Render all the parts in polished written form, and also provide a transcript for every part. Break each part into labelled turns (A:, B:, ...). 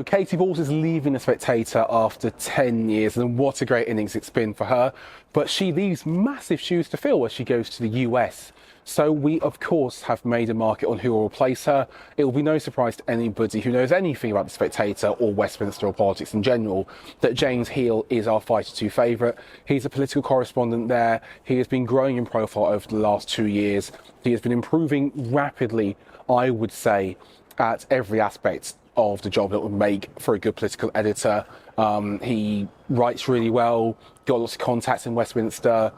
A: Katy Balls is leaving the Spectator after 10 years, and what a great innings it's been for her. But she leaves massive shoes to fill as she goes to the US. So we, of course, have made a market on who will replace her. It will be no surprise to anybody who knows anything about the Spectator or Westminster or politics in general that James Heal is our 5-2 favourite. He's a political correspondent there. He has been growing in profile over the last 2 years. He has been improving rapidly, I would say, at every aspect of the job that would make for a good political editor. He writes really well, got lots of contacts in Westminster.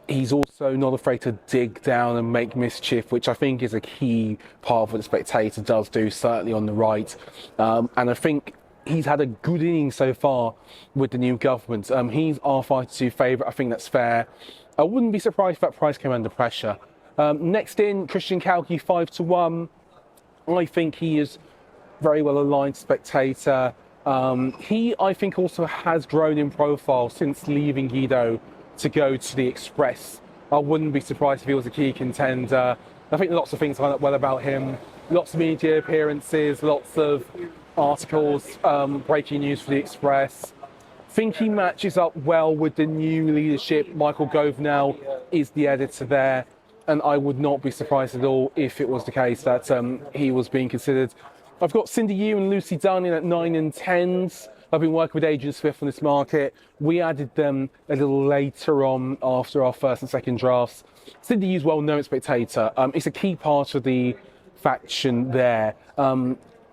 A: He's also not afraid to dig down and make mischief, which I think is a key part of what the Spectator does do, certainly on the right. And I think he's had a good innings so far with the new government. He's our 5-2 favourite. I think that's fair. I wouldn't be surprised if that price came under pressure. Next in, Christian Kalki, 5-1. I think he is very well aligned to Spectator. He, I think, also has grown in profile since leaving Guido to go to the Express. I wouldn't be surprised if he was a key contender. I think lots of things line up well about him. Lots of media appearances, lots of articles, breaking news for the Express. I think he matches up well with the new leadership. Michael Gove now is the editor there, and I would not be surprised at all if it was the case that he was being considered. I've got Cindy Yu and Lucy Dunn in at 9 and 10s. I've been working with Agent Swift on this market. We added them a little later on after our first and second drafts. Cindy Yu's well known at Spectator. It's a key part of the faction there.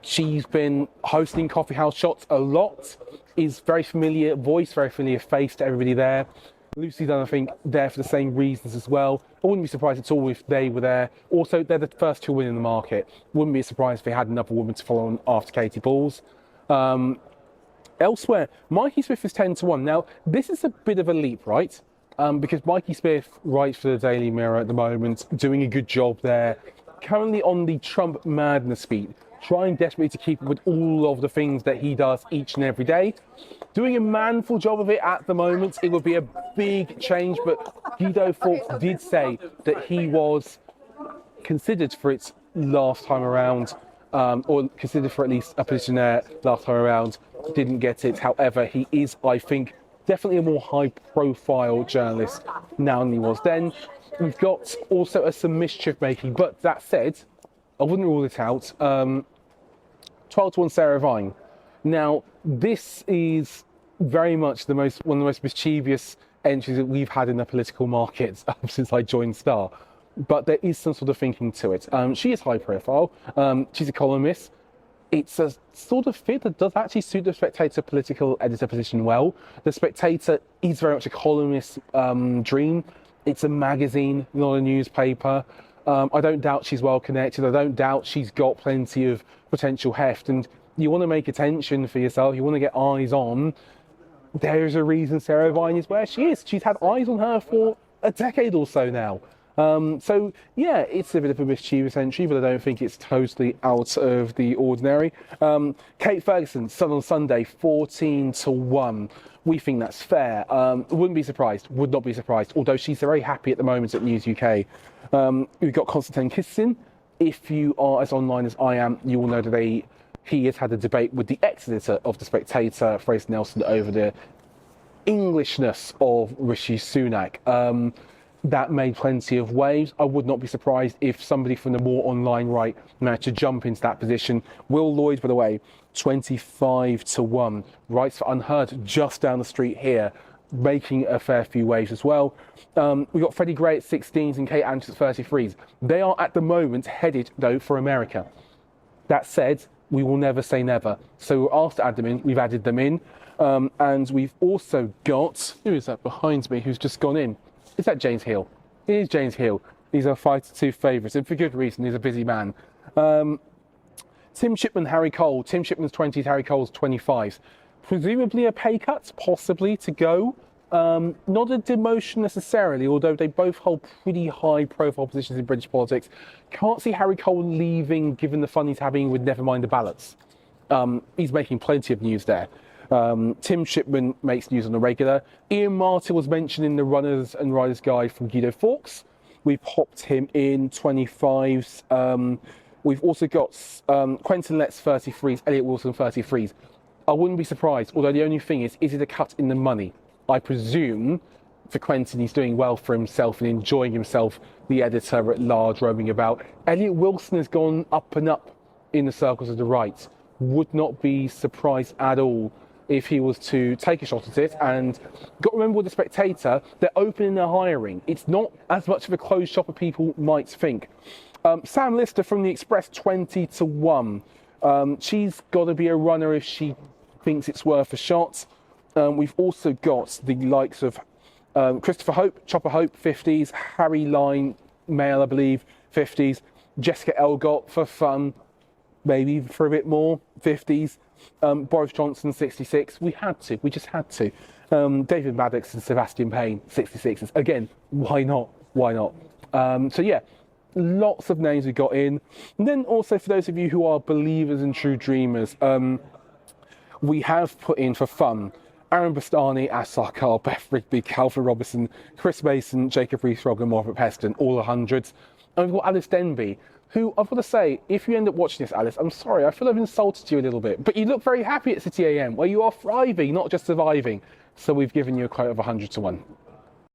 A: She's been hosting Coffee House Shots a lot, is very familiar voice, very familiar face to everybody there. Lucy Dunn, I think, there for the same reasons as well. I wouldn't be surprised at all if they were there. Also, they're the first to win in the market. Wouldn't be surprised if they had another woman to follow on after Katy Balls. Elsewhere, Mikey Smith is 10-1. Now, this is a bit of a leap, right? Because Mikey Smith writes for the Daily Mirror at the moment, doing a good job there. Currently on the Trump madness beat, trying desperately to keep up with all of the things that he does each and every day. Doing a manful job of it at the moment. It would be a big change, but Guido Fawkes did say that he was considered for its last time around, or considered for at least a position there last time around. Didn't get it. However, he is, I think, definitely a more high-profile journalist now than he was then. We've got also some mischief making, but that said, I wouldn't rule it out. 12-1 Sarah Vine. Now, this is very much one of the most mischievous entries that we've had in the political markets since I joined Star. But there is some sort of thinking to it. She is high profile. She's a columnist. It's a sort of fit that does actually suit the Spectator political editor position well. The Spectator is very much a columnist dream. It's a magazine, not a newspaper. I don't doubt she's well connected. I don't doubt she's got plenty of potential heft. And you want to make attention for yourself. You want to get eyes on. There's a reason Sarah Vine is where she is. She's had eyes on her for a decade or so now. So, yeah, it's a bit of a mischievous entry, but I don't think it's totally out of the ordinary. Kate Ferguson, Sun on Sunday, 14-1. We think that's fair. Wouldn't be surprised, would not be surprised, although she's very happy at the moment at News UK. We've got Konstantin Kissin. If you are as online as I am, you will know that he has had a debate with the ex-editor of The Spectator, Fraser Nelson, over the Englishness of Rishi Sunak. That made plenty of waves. I would not be surprised if somebody from the more online right managed to jump into that position. Will Lloyd, by the way, 25-1. Writes for Unheard just down the street here, making a fair few waves as well. We've got Freddie Gray at 16s and Kate Andrews at 33s. They are at the moment headed, though, for America. That said, we will never say never. So we're asked to add them in. We've added them in. And we've also got, who is that behind me who's just gone in? Is that James Hill? It is James Hill. These are 5-2 favourites, and for good reason. He's a busy man. Tim Shipman, Harry Cole. Tim Shipman's 20s, Harry Cole's 25s. Presumably a pay cut, possibly, to go. Not a demotion necessarily, although they both hold pretty high profile positions in British politics. Can't see Harry Cole leaving, given the fun he's having with Nevermind the Ballots. He's making plenty of news there. Tim Shipman makes news on the regular. Ian Martin was mentioned in the Runners and Riders Guide from Guido Fawkes. We popped him in 25s. We've also got Quentin Letts 33s, Elliot Wilson 33s. I wouldn't be surprised, although the only thing is it a cut in the money? I presume for Quentin, he's doing well for himself and enjoying himself, the editor at large roaming about. Elliot Wilson has gone up and up in the circles of the right. Would not be surprised at all if he was to take a shot at it. And got to remember with the Spectator, they're opening their hiring. It's not as much of a closed shop as people might think. Sam Lister from the Express, 20-1. She's got to be a runner if she thinks it's worth a shot. We've also got the likes of Christopher Hope, Chopper Hope, 50s, Harry Line, male, I believe, 50s, Jessica Elgott for fun, maybe for a bit more, 50s, Boris Johnson, 66. We just had to. David Maddox and Sebastian Payne, 66s. Again, why not? So yeah, lots of names we got in. And then also for those of you who are believers and true dreamers, we have put in for fun Aaron Bastani, Assar Carl, Beth Rigby, Calvin Robertson, Chris Mason, Jacob Rees-Mogg and Margaret Peston, all the hundreds. And we've got Alice Denby, who I've got to say, if you end up watching this, Alice, I'm sorry, I feel I've insulted you a little bit, but you look very happy at City AM, where you are thriving, not just surviving. So we've given you a quote of 100-1.